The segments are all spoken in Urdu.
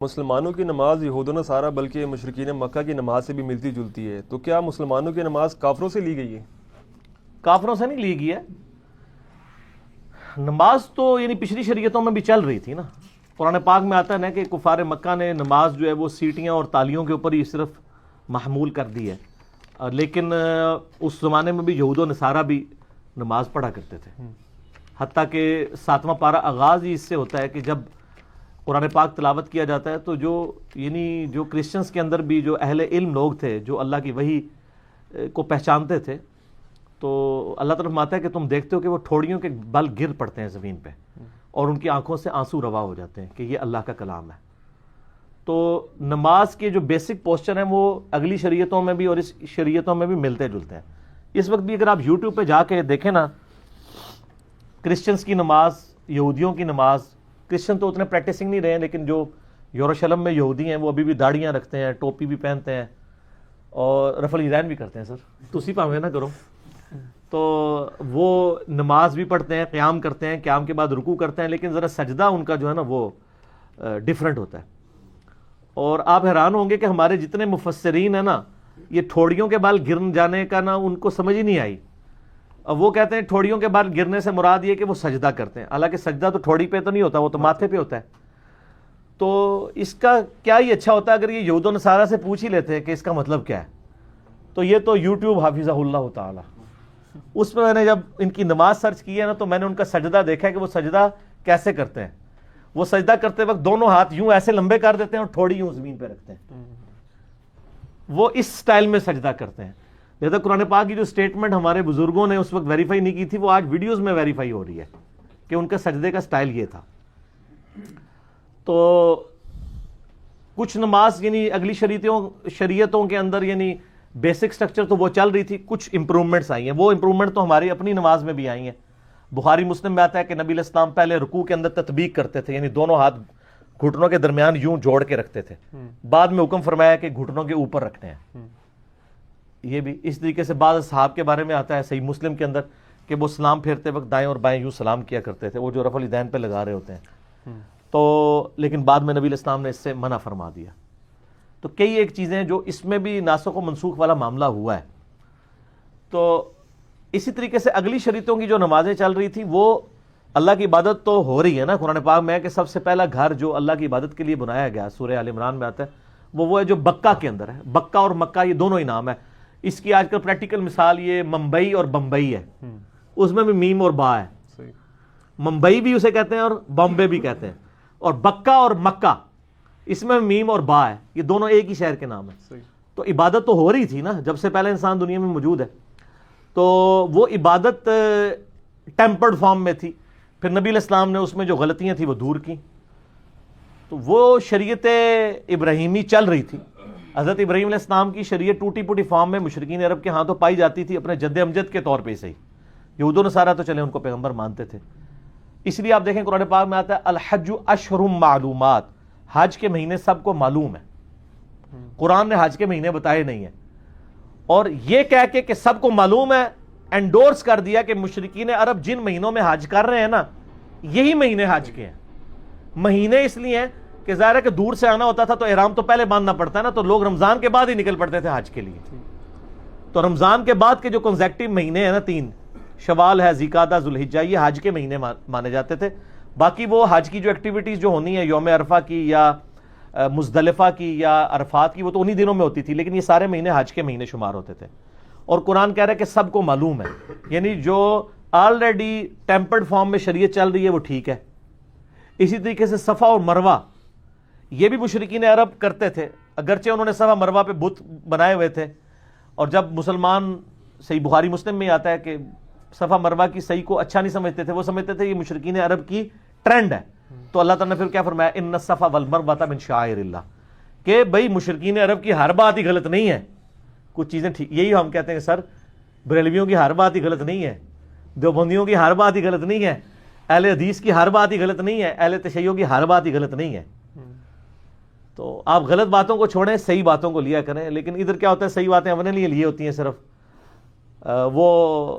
مسلمانوں کی نماز یہود و نصارہ بلکہ مشرکین مکہ کی نماز سے بھی ملتی جلتی ہے، تو کیا مسلمانوں کی نماز کافروں سے لی گئی ہے؟ کافروں سے نہیں لی گئی ہے، نماز تو یعنی پچھلی شریعتوں میں بھی چل رہی تھی نا۔ قرآن پاک میں آتا ہے نا کہ کفار مکہ نے نماز جو ہے وہ سیٹیاں اور تالیوں کے اوپر ہی صرف محمول کر دی ہے، لیکن اس زمانے میں بھی یہود و نصارہ بھی نماز پڑھا کرتے تھے، حتیٰ کہ 7واں پارہ آغاز ہی اس سے ہوتا ہے کہ جب قرآن پاک تلاوت کیا جاتا ہے تو جو کرسچنز کے اندر بھی جو اہل علم لوگ تھے، جو اللہ کی وحی کو پہچانتے تھے، تو اللہ تعالیٰ فرماتا ہے کہ تم دیکھتے ہو کہ وہ ٹھوڑیوں کے بل گر پڑتے ہیں زمین پہ اور ان کی آنکھوں سے آنسو روا ہو جاتے ہیں کہ یہ اللہ کا کلام ہے۔ تو نماز کے جو بیسک پوسچر ہیں وہ اگلی شریعتوں میں بھی اور اس شریعتوں میں بھی ملتے جلتے ہیں۔ اس وقت بھی اگر آپ یوٹیوب پہ جا کے دیکھیں نا، کرسچنز کی نماز، یہودیوں کی نماز، کرسچن تو اتنے پریکٹسنگ نہیں رہے ہیں، لیکن جو یروشلم میں یہودی ہیں وہ ابھی بھی داڑیاں رکھتے ہیں، ٹوپی بھی پہنتے ہیں اور رفع الیدین بھی کرتے ہیں۔ سر تسی پاویں نہ کرو، تو وہ نماز بھی پڑھتے ہیں، قیام کرتے ہیں، قیام کے بعد رکوع کرتے ہیں، لیکن ذرا سجدہ ان کا جو ہے نا وہ ڈیفرنٹ ہوتا ہے۔ اور آپ حیران ہوں گے کہ ہمارے جتنے مفسرین ہیں نا، یہ ٹھوڑیوں کے بال گر جانے کا نا ان کو سمجھ ہی نہیں آئی، اب وہ کہتے ہیں ٹھوڑیوں کے بال گرنے سے مراد یہ کہ وہ سجدہ کرتے ہیں، حالانکہ سجدہ تو ٹھوڑی پہ تو نہیں ہوتا، وہ تو ماتھے پہ ہوتا ہے۔ تو اس کا کیا ہی اچھا ہوتا ہے اگر یہ یہود و نصارہ سے پوچھ ہی لیتے ہیں کہ اس کا مطلب کیا ہے۔ تو یہ تو یوٹیوب حافظہ اللہ تعالی، اس میں نے جب ان کی نماز سرچ کی ہے نا، تو میں نے ان کا سجدہ دیکھا ہے کہ وہ سجدہ کیسے کرتے ہیں۔ وہ سجدہ کرتے وقت دونوں ہاتھ یوں ایسے لمبے کر دیتے ہیں اور ٹھوڑی یوں زمین پہ رکھتے ہیں، وہ اس سٹائل میں سجدہ کرتے ہیں۔ لہذا قرآن پاک کی جو سٹیٹمنٹ ہمارے بزرگوں نے اس وقت ویریفائی نہیں کی تھی، وہ آج ویڈیوز میں ویریفائی ہو رہی ہے کہ ان کے سجدے کا سٹائل یہ تھا۔ تو کچھ نماز یعنی اگلی شریعتوں کے اندر یعنی بیسک سٹرکچر تو وہ چل رہی تھی، کچھ امپرومنٹس آئی ہیں، وہ امپرومنٹ تو ہماری اپنی نماز میں بھی آئی ہیں۔ بخاری مسلم میں آتا ہے کہ نبی علیہ السلام پہلے رکوع کے اندر تطبیق کرتے تھے، یعنی دونوں ہاتھ گھٹنوں کے درمیان یوں جوڑ کے رکھتے تھے، بعد میں حکم فرمایا کہ گھٹنوں کے اوپر رکھتے ہیں۔ یہ بھی اس طریقے سے بعض اصحاب کے بارے میں آتا ہے صحیح مسلم کے اندر کہ وہ سلام پھیرتے وقت دائیں اور بائیں یوں سلام کیا کرتے تھے، وہ جو رفع الیدین پہ لگا رہے ہوتے ہیں، تو لیکن بعد میں نبی علیہ السلام نے اس سے منع فرما دیا۔ تو کئی ایک چیزیں جو اس میں بھی ناسخ و منسوخ والا معاملہ ہوا ہے۔ تو اسی طریقے سے اگلی شریعتوں کی جو نمازیں چل رہی تھی وہ اللہ کی عبادت تو ہو رہی ہے نا۔ قرآن پاک میں ہے کہ سب سے پہلا گھر جو اللہ کی عبادت کے لیے بنایا گیا، سورہ آل عمران میں آتا ہے، وہ ہے جو بکہ کے اندر ہے۔ بکہ اور مکہ یہ دونوں ہی نام ہے۔ اس کی آج کل پریکٹیکل مثال یہ ممبئی اور بمبئی ہے، اس میں بھی میم اور با ہے، ممبئی بھی اسے کہتے ہیں اور بامبے بھی کہتے ہیں، اور بکہ اور مکہ اس میں میم اور با ہے، یہ دونوں ایک ہی شہر کے نام ہیں۔ تو عبادت تو ہو رہی تھی نا جب سے پہلے انسان دنیا میں موجود ہے، تو وہ عبادت ٹیمپرڈ فارم میں تھی، پھر نبی علیہ السلام نے اس میں جو غلطیاں تھیں وہ دور کی، تو وہ شریعت ابراہیمی چل رہی تھی۔ حضرت ابراہیم علیہ السلام کی شریعت ٹوٹی پوٹی فارم میں مشرکین عرب کے ہاتھوں پائی جاتی تھی، اپنے جد امجد کے طور پہ صحیح، یہود و نصارہ تو چلے ان کو پیغمبر مانتے تھے۔ اس لیے آپ دیکھیں قرآن پاک میں آتا ہے الحج اشہر معلومات، حج کے مہینے سب کو معلوم ہے، قرآن نے حج کے مہینے بتائے نہیں ہیں، اور یہ کہہ کے کہ سب کو معلوم ہے انڈورس کر دیا کہ مشرکین عرب جن مہینوں میں حج کر رہے ہیں نا، یہی مہینے حج کے ہیں۔ مہینے اس لیے ہیں کہ ظاہر ہے کہ دور سے آنا ہوتا تھا تو احرام تو پہلے باندھنا پڑتا ہے نا، تو لوگ رمضان کے بعد ہی نکل پڑتے تھے حج کے لیے۔ تو رمضان کے بعد کے جو کنزیکٹیو مہینے ہیں نا، 3 شوال ہے، ذوالقعدہ، ذوالحجہ، یہ حج کے مہینے مانے جاتے تھے۔ باقی وہ حج کی جو ایکٹیویٹیز جو ہونی ہے یوم عرفہ کی یا مزدلفہ کی یا عرفات کی، وہ تو انہی دنوں میں ہوتی تھی، لیکن یہ سارے مہینے حج کے مہینے شمار ہوتے تھے۔ اور قرآن کہہ رہا ہے کہ سب کو معلوم ہے، یعنی جو آلریڈی ٹیمپرڈ فارم میں شریعت چل رہی ہے وہ ٹھیک ہے۔ اسی طریقے سے صفا اور مروہ یہ بھی مشرکین عرب کرتے تھے، اگرچہ انہوں نے صفا مروہ پہ بت بنائے ہوئے تھے، اور جب مسلمان، صحیح بخاری مسلم میں آتا ہے کہ صفا مروہ کی صحیح کو اچھا نہیں سمجھتے تھے، وہ سمجھتے تھے یہ مشرکین عرب کی ٹرینڈ ہے، تو اللہ تعالیٰ نے پھر کیا فرمایا، ان الصفا والمروہ من شعائر اللہ، کہ بھئی مشرکین عرب کی ہر بات ہی غلط نہیں ہے، کچھ چیزیں ٹھیک، یہی ہم کہتے ہیں کہ سر بریلویوں کی ہر بات ہی غلط نہیں ہے، دیوبندیوں کی ہر بات ہی غلط نہیں ہے، اہل حدیث کی ہر بات ہی غلط نہیں ہے، اہل تشیع کی ہر بات ہی غلط نہیں ہے۔ تو آپ غلط باتوں کو چھوڑیں، صحیح باتوں کو لیا کریں، لیکن ادھر کیا ہوتا ہے، صحیح باتیں اپنے لیے لیے ہوتی ہیں صرف، وہ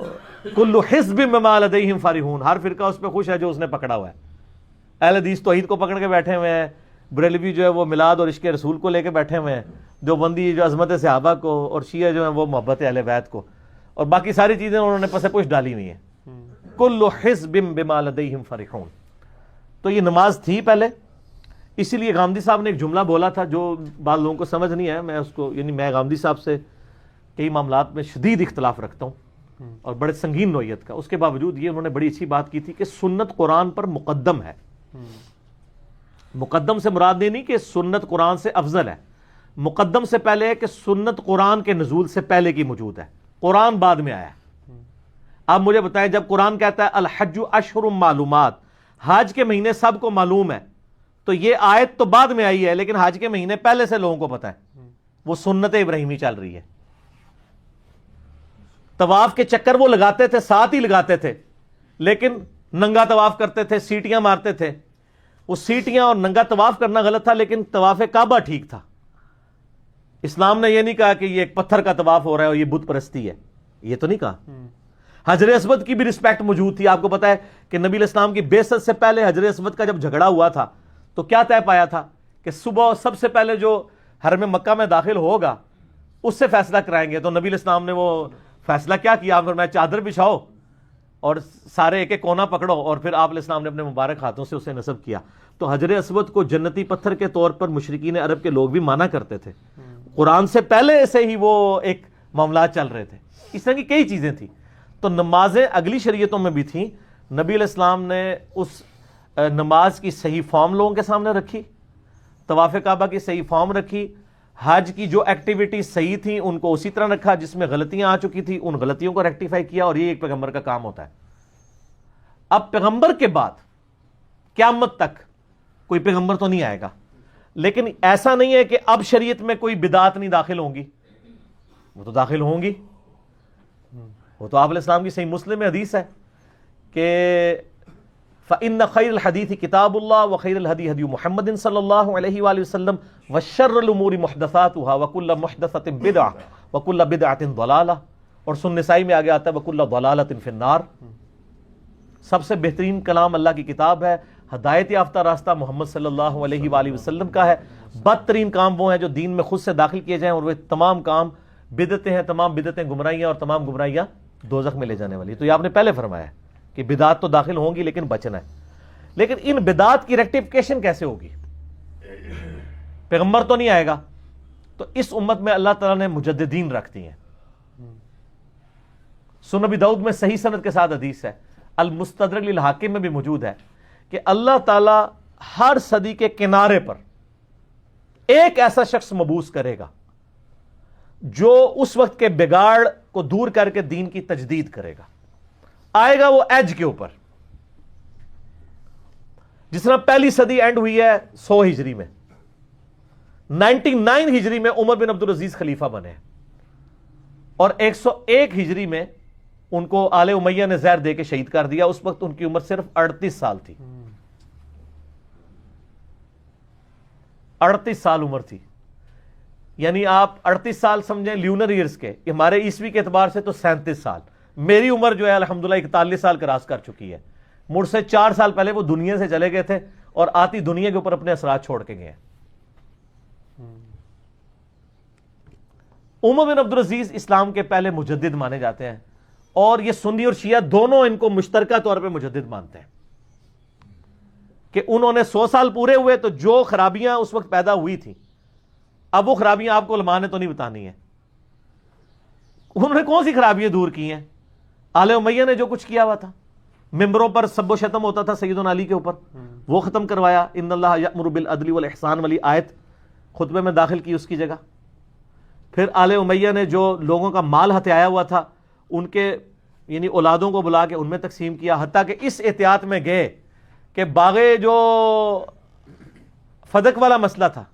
کل حزب بما لدیہم فرحون، ہر فرقہ اس پہ خوش ہے جو اس نے پکڑا ہوا ہے۔ اہل حدیث توحید کو پکڑ کے بیٹھے ہوئے ہیں، بریلوی جو ہے وہ میلاد اور عشق رسول کو لے کے بیٹھے ہوئے ہیں، دیوبندی جو عظمت صحابہ کو، اور شیعہ جو ہیں وہ محبت اہل بیت کو، اور باقی ساری چیزیں انہوں نے پس پش ڈالی ہوئی ہیں. کل حزب بما لدیہم فرحون. تو یہ نماز تھی پہلے. اسی لیے غامدی صاحب نے ایک جملہ بولا تھا جو بعض لوگوں کو سمجھ نہیں ہے، میں اس کو یعنی میں غامدی صاحب سے کئی معاملات میں شدید اختلاف رکھتا ہوں اور بڑے سنگین نوعیت کا، اس کے باوجود یہ انہوں نے بڑی اچھی بات کی تھی کہ سنت قرآن پر مقدم ہے. مقدم سے مراد یہ نہیں کہ سنت قرآن سے افضل ہے، مقدم سے پہلے ہے کہ سنت قرآن کے نزول سے پہلے کی موجود ہے، قرآن بعد میں آیا ہے. آپ مجھے بتائیں، جب قرآن کہتا ہے الحج اشہر معلومات، حج کے مہینے سب کو معلوم ہے، تو یہ آیت تو بعد میں آئی ہے لیکن حج کے مہینے پہلے سے لوگوں کو پتہ ہے. وہ سنت ابراہیمی چل رہی ہے. طواف کے چکر وہ لگاتے تھے، ساتھ ہی لگاتے تھے، لیکن ننگا طواف کرتے تھے، سیٹیاں مارتے تھے. وہ سیٹیاں اور ننگا طواف کرنا غلط تھا، لیکن طواف کعبہ ٹھیک تھا. اسلام نے یہ نہیں کہا کہ یہ ایک پتھر کا طواف ہو رہا ہے اور یہ بت پرستی ہے، یہ تو نہیں کہا. حجر اسود کی بھی رسپیکٹ موجود تھی. آپ کو پتا ہے کہ نبی علیہ السلام کی بعثت سے پہلے حجر اسود کا جب جھگڑا ہوا تھا تو کیا طے پایا تھا کہ صبح سب سے پہلے جو حرم مکہ میں داخل ہوگا اس سے فیصلہ کرائیں گے. تو نبی علیہ السلام نے وہ فیصلہ کیا کیا؟ آپ فرمایا چادر بچھاؤ اور سارے ایک ایک کونا پکڑو، اور پھر آپ علیہ السلام نے اپنے مبارک ہاتھوں سے اسے نصب کیا. تو حجر اسود کو جنتی پتھر کے طور پر مشرکین عرب کے لوگ بھی مانا کرتے تھے. قرآن سے پہلے سے ہی وہ ایک معاملات چل رہے تھے. اس طرح کی کئی چیزیں تھیں. تو نمازیں اگلی شریعتوں میں بھی تھیں. نبی علیہ السلام نے اس نماز کی صحیح فارم لوگوں کے سامنے رکھی، طواف کعبہ کی صحیح فارم رکھی، حج کی جو ایکٹیویٹی صحیح تھیں ان کو اسی طرح رکھا، جس میں غلطیاں آ چکی تھیں ان غلطیوں کو ریکٹیفائی کیا. اور یہ ایک پیغمبر کا کام ہوتا ہے. اب پیغمبر کے بعد قیامت تک کوئی پیغمبر تو نہیں آئے گا، لیکن ایسا نہیں ہے کہ اب شریعت میں کوئی بدعت نہیں داخل ہوں گی، وہ تو داخل ہوں گی. وہ تو آپ علیہ السلام کی صحیح مسلم میں حدیث ہے کہ فَإِنَّ خَيْرَ الْحَدِيثِ كِتَابُ اللَّهِ وَخَيْرَ الْهَدِي هَدْيُ مُحَمَّدٍ صلی اللہ علیہ وآلہ وسلم وَشَرَّ الْأُمُورِ مُحْدَثَاتُهَا وَكُلَّ مُحْدَثَةٍ بِدْعَةٍ وَكُلَّ بِدْعَةٍ ضَلَالَةٍ. اور سنن نسائی میں آگے آتا ہے وَكُلَّ ضَلَالَةٍ فِي النَّارِ. سب سے بہترین کلام اللہ کی کتاب ہے، ہدایت یافتہ راستہ محمد صلی اللہ علیہ وآلہ وسلم کا ہے. بدترین کام وہ ہیں جو دین میں خود سے داخل کیے جائیں، اور وہ تمام کام بدعتیں ہیں. تمام بدعتیں گمراہیاں، اور تمام گمراہیاں دوزخ میں لے جانے والی. تو یہ آپ نے پہلے فرمایا کہ بدعات تو داخل ہوں گی لیکن بچنا ہے. لیکن ان بدعات کی ریکٹیفیکیشن کیسے ہوگی؟ پیغمبر تو نہیں آئے گا. تو اس امت میں اللہ تعالیٰ نے مجددین رکھ دی ہیں. سنن ابی داؤد میں صحیح سند کے ساتھ حدیث ہے، المستدرک للحاکم میں بھی موجود ہے کہ اللہ تعالیٰ ہر صدی کے کنارے پر ایک ایسا شخص مبعوث کرے گا جو اس وقت کے بگاڑ کو دور کر کے دین کی تجدید کرے گا. آئے گا وہ ایج کے اوپر. جس طرح پہلی صدی اینڈ ہوئی ہے 100 ہجری میں، 99 ہجری میں عمر بن عبدالعزیز خلیفہ بنے، اور 101 ہجری میں ان کو آل امیہ نے زہر دے کے شہید کر دیا. اس وقت ان کی عمر صرف 38 سال تھی. 38 سال عمر تھی. یعنی آپ 38 سال سمجھیں لیونر ایئرز کے، ہمارے عیسوی کے اعتبار سے تو 37 سال. میری عمر جو ہے الحمدللہ 41 سال کراس کر چکی ہے. مجھ سے 4 سال پہلے وہ دنیا سے چلے گئے تھے اور آتی دنیا کے اوپر اپنے اثرات چھوڑ کے گئے ہیں. عمر بن عبدالعزیز اسلام کے پہلے مجدد مانے جاتے ہیں، اور یہ سنی اور شیعہ دونوں ان کو مشترکہ طور پہ مجدد مانتے ہیں کہ انہوں نے 100 سال پورے ہوئے تو جو خرابیاں اس وقت پیدا ہوئی تھیں اب وہ خرابیاں آپ کو علماء نے تو نہیں بتانی ہیں. انہوں نے کون سی خرابیاں دور کی ہیں؟ آل امیہ نے جو کچھ کیا ہوا تھا، ممبروں پر سب و شتم ہوتا تھا سیدنا علی کے اوپر، وہ ختم کروایا. ان اللہ یأمر بالعدل والاحسان والی آیت خطبے میں داخل کی اس کی جگہ. پھر آل امیہ نے جو لوگوں کا مال ہتھیایا ہوا تھا ان کے یعنی اولادوں کو بلا کے ان میں تقسیم کیا، حتیٰ کہ اس احتیاط میں گئے کہ باغے جو فدق والا مسئلہ تھا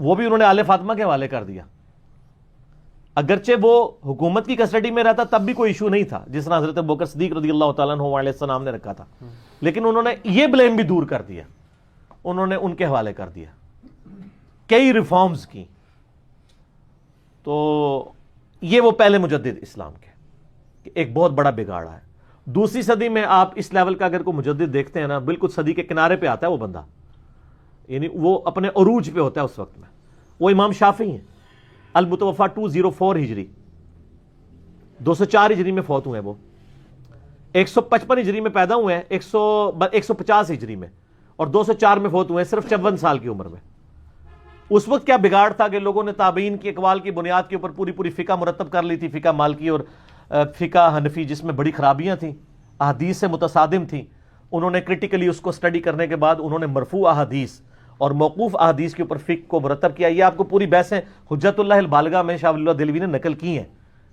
وہ بھی انہوں نے آل فاطمہ کے حوالے کر دیا. اگرچہ وہ حکومت کی کسٹڈی میں رہتا تب بھی کوئی ایشو نہیں تھا، جس طرح حضرت ابوبکر صدیق رضی اللہ تعالیٰ عنہ علیہ السلام نے رکھا تھا، لیکن انہوں نے یہ بلیم بھی دور کر دیا، انہوں نے ان کے حوالے کر دیا. کئی ریفارمز کی. تو یہ وہ پہلے مجدد اسلام کے کہ ایک بہت بڑا بگاڑ ہے. دوسری صدی میں آپ اس لیول کا اگر کوئی مجدد دیکھتے ہیں نا، بالکل صدی کے کنارے پہ آتا ہے وہ بندہ، یعنی وہ اپنے عروج پہ ہوتا ہے اس وقت میں، وہ امام شافعی ہیں، المتوفا 204 ہجری، 204 ہجری میں فوت ہوئے ہیں، وہ 155 ہجری میں پیدا ہوئے ہیں، 150 ہجری میں، اور 204 میں فوت ہوئے ہیں، صرف 54 سال کی عمر میں۔ اس وقت کیا بگاڑ تھا کہ لوگوں نے تابعین کی اقوال کی بنیاد کے اوپر پوری فقہ مرتب کر لی تھی، فقہ مالکی اور فقہ حنفی، جس میں بڑی خرابیاں تھیں، احادیث سے متصادم تھیں۔ انہوں نے کرٹیکلی اس کو سٹڈی کرنے کے بعد انہوں نے مرفوع احادیث اور موقوف احادیث کے اوپر فقہ کو مرتب کیا۔ یہ آپ کو پوری بحثیں حجت اللہ البالغہ میں شاہ ولی اللہ دہلوی نے نقل کی ہیں،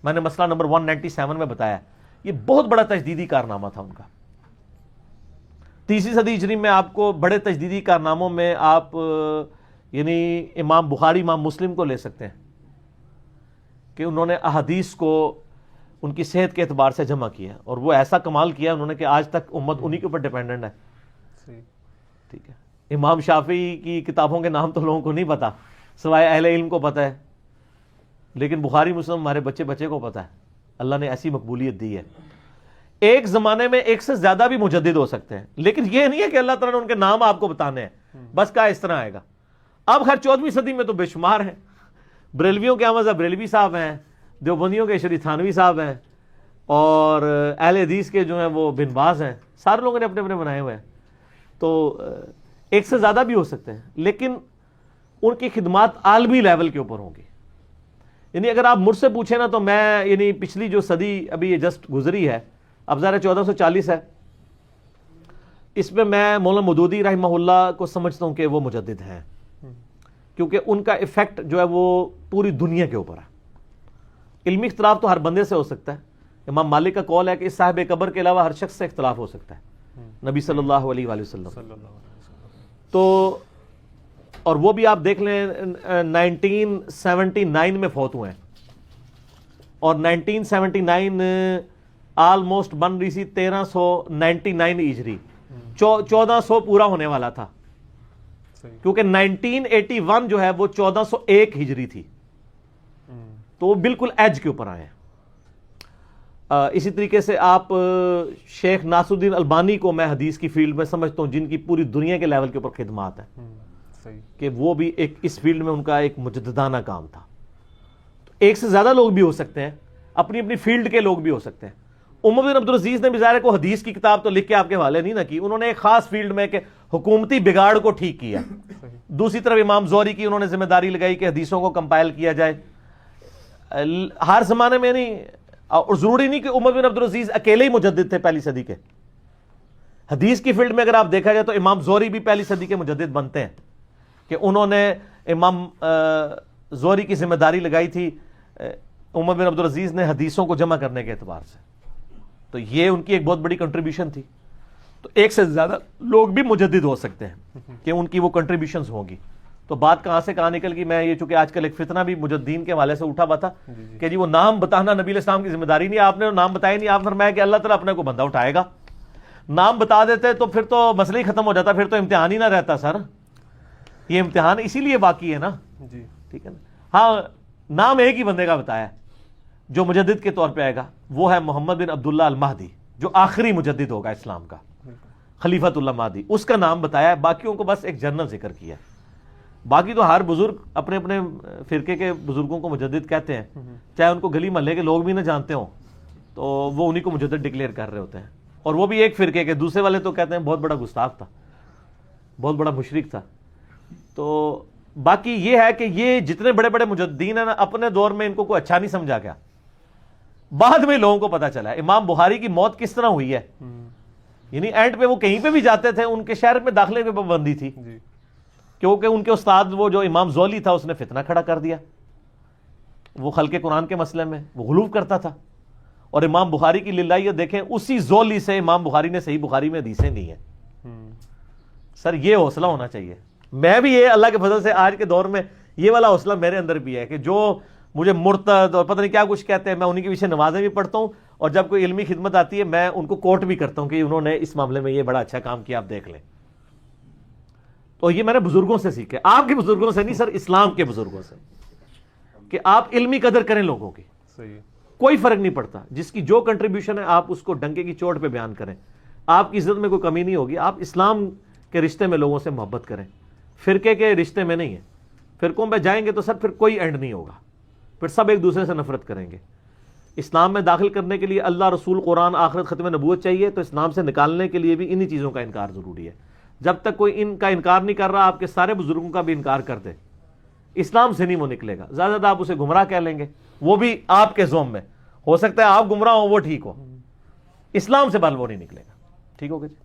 میں نے مسئلہ نمبر 197 میں بتایا۔ یہ بہت بڑا تجدیدی کارنامہ تھا ان کا۔ تیسری صدی ہجری میں آپ کو بڑے تجدیدی کارناموں میں آپ یعنی امام بخاری، امام مسلم کو لے سکتے ہیں کہ انہوں نے احادیث کو ان کی صحت کے اعتبار سے جمع کیا، اور وہ ایسا کمال کیا انہوں نے کہ آج تک امت انہی کے اوپر ڈیپینڈنٹ ہے۔ ٹھیک ہے، امام شافعی کی کتابوں کے نام تو لوگوں کو نہیں پتا، سوائے اہل علم کو پتا ہے، لیکن بخاری مسلم ہمارے بچے کو پتا ہے۔ اللہ نے ایسی مقبولیت دی ہے۔ ایک زمانے میں ایک سے زیادہ بھی مجدد ہو سکتے ہیں، لیکن یہ نہیں ہے کہ اللہ تعالیٰ نے ان کے نام آپ کو بتانے ہیں، بس کہا اس طرح آئے گا۔ اب خیر 14ویں صدی میں تو بے شمار ہیں، بریلویوں کے احمد بریلوی صاحب ہیں، دیوبندیوں کے شریف تھانوی صاحب ہیں، اور اہل حدیث کے جو ہیں وہ بن باز ہیں، سارے لوگوں نے اپنے اپنے بنائے ہوئے ہیں، تو ایک سے زیادہ بھی ہو سکتے ہیں، لیکن ان کی خدمات عالمی لیول کے اوپر ہوں گی۔ یعنی اگر آپ مجھ سے پوچھیں نا تو میں یعنی پچھلی جو صدی ابھی یہ جسٹ گزری ہے، اب ظاہر 1440 ہے، اس میں میں مولانا مودودی رحمہ اللہ کو سمجھتا ہوں کہ وہ مجدد ہیں، کیونکہ ان کا ایفیکٹ جو ہے وہ پوری دنیا کے اوپر ہے۔ علمی اختلاف تو ہر بندے سے ہو سکتا ہے، امام مالک کا قول ہے کہ اس صاحب قبر کے علاوہ ہر شخص سے اختلاف ہو سکتا ہے، نبی صلی اللہ علیہ وآلہ وسلم۔ تو اور وہ بھی آپ دیکھ لیں 1979 میں فوت ہوئے ہیں، اور 1979 آلموسٹ بن رہی سی 1399 ہجری، 1400 پورا ہونے والا تھا، کیونکہ 1981 جو ہے وہ 1401 ہجری تھی، تو وہ بالکل ایج کے اوپر آئے ہیں۔ اسی طریقے سے آپ شیخ ناصر الدین البانی کو میں حدیث کی فیلڈ میں سمجھتا ہوں، جن کی پوری دنیا کے لیول کے اوپر خدمات ہیں، کہ وہ بھی ایک اس فیلڈ میں ان کا ایک مجددانہ کام تھا۔ ایک سے زیادہ لوگ بھی ہو سکتے ہیں، اپنی اپنی فیلڈ کے لوگ بھی ہو سکتے ہیں۔ عمر بن عبدالعزیز نے بھی ظاہر کو حدیث کی کتاب تو لکھ کے آپ کے حوالے نہیں نہ کی، انہوں نے ایک خاص فیلڈ میں کہ حکومتی بگاڑ کو ٹھیک کیا۔ دوسری طرف امام زہری کی انہوں نے ذمہ داری لگائی کہ حدیثوں کو کمپائل کیا جائے۔ ہر زمانے میں نہیں، اور ضروری نہیں کہ عمر بن عبدالعزیز اکیلے ہی مجدد تھے پہلی صدی کے۔ حدیث کی فیلڈ میں اگر آپ دیکھا جائے تو امام زہری بھی پہلی صدی کے مجدد بنتے ہیں، کہ انہوں نے امام زہری کی ذمہ داری لگائی تھی عمر بن عبدالعزیز نے حدیثوں کو جمع کرنے کے اعتبار سے، تو یہ ان کی ایک بہت بڑی کنٹریبیوشن تھی۔ تو ایک سے زیادہ لوگ بھی مجدد ہو سکتے ہیں کہ ان کی وہ کنٹریبیوشنز ہوں گی۔ تو بات کہاں سے کہاں نکل گئی، میں یہ چونکہ آج کل ایک فتنہ بھی مجددین کے حوالے سے اٹھا ہوا تھا کہ جی وہ نام بتانا نبی علیہ السلام کی ذمہ داری نہیں، آپ نے نام بتایا نہیں، آپ فرمایا کہ اللہ تعالیٰ اپنے کو بندہ اٹھائے گا۔ نام بتا دیتے تو پھر تو مسئلہ ہی ختم ہو جاتا، پھر تو امتحان ہی نہ رہتا سر۔ یہ امتحان اسی لیے باقی ہے نا، ٹھیک ہے نا۔ ہاں نام ایک ہی بندے کا بتایا جو مجدد کے طور پہ آئے گا، وہ ہے محمد بن عبداللہ المہدی، جو آخری مجدد ہوگا اسلام کا، خلیفۃ اللہ مہدی، اس کا نام بتایا ہے، باقیوں کو بس ایک جنرل ذکر کیا ہے۔ باقی تو ہر بزرگ اپنے اپنے فرقے کے بزرگوں کو مجدد کہتے ہیں، چاہے ان کو گلی محلے کے لوگ بھی نہ جانتے ہوں، تو وہ انہی کو مجدد ڈکلیئر کر رہے ہوتے ہیں، اور وہ بھی ایک فرقے کے، دوسرے والے تو کہتے ہیں بہت بڑا گستاخ تھا، بہت بڑا مشرک تھا۔ تو باقی یہ ہے کہ یہ جتنے بڑے بڑے مجددین ہیں نا، اپنے دور میں ان کو کوئی اچھا نہیں سمجھا گیا، بعد میں لوگوں کو پتا چلا ہے۔ امام بخاری کی موت کس طرح ہوئی ہے، یعنی اینڈ پہ وہ کہیں پہ بھی جاتے تھے، ان کے شہر میں داخلے پہ پابندی تھی، کیونکہ ان کے استاد وہ جو امام زولی تھا اس نے فتنہ کھڑا کر دیا، وہ خلق قرآن کے مسئلے میں وہ غلو کرتا تھا، اور امام بخاری کی للہیت دیکھیں، اسی زولی سے امام بخاری نے صحیح بخاری میں حدیثیں دی ہیں۔ سر یہ حوصلہ ہونا چاہیے، میں بھی یہ اللہ کے فضل سے آج کے دور میں یہ والا حوصلہ میرے اندر بھی ہے کہ جو مجھے مرتد اور پتہ نہیں کیا کچھ کہتے ہیں، میں انہی کے پیچھے نمازیں بھی پڑھتا ہوں، اور جب کوئی علمی خدمت آتی ہے میں ان کو کوٹ بھی کرتا ہوں کہ انہوں نے اس معاملے میں یہ بڑا اچھا کام کیا، آپ دیکھ لیں۔ تو یہ میں نے بزرگوں سے سیکھا، آپ کے بزرگوں سے نہیں سر، اسلام کے بزرگوں سے، کہ آپ علمی قدر کریں لوگوں کی۔ کوئی فرق نہیں پڑتا، جس کی جو کنٹریبیوشن ہے آپ اس کو ڈنکے کی چوٹ پہ بیان کریں، آپ کی عزت میں کوئی کمی نہیں ہوگی. آپ اسلام کے رشتے میں لوگوں سے محبت کریں، فرقے کے رشتے میں نہیں ہے. فرقوں میں جائیں گے تو سر پھر کوئی اینڈ نہیں ہوگا، پھر سب ایک دوسرے سے نفرت کریں گے. اسلام میں داخل کرنے کے لیے اللہ، رسول، قرآن، آخرت، ختم نبوت چاہیے، تو اسلام سے نکالنے کے لیے بھی انہی چیزوں کا انکار ضروری ہے. جب تک کوئی ان کا انکار نہیں کر رہا، آپ کے سارے بزرگوں کا بھی انکار کر دے، اسلام سے نہیں وہ نکلے گا. زیادہ زیادہ آپ اسے گمراہ کہہ لیں گے، وہ بھی آپ کے ذوم میں ہو سکتا ہے آپ گمراہ ہو وہ ٹھیک ہو، اسلام سے بل وہ نہیں نکلے گا. ٹھیک ہوگا جی.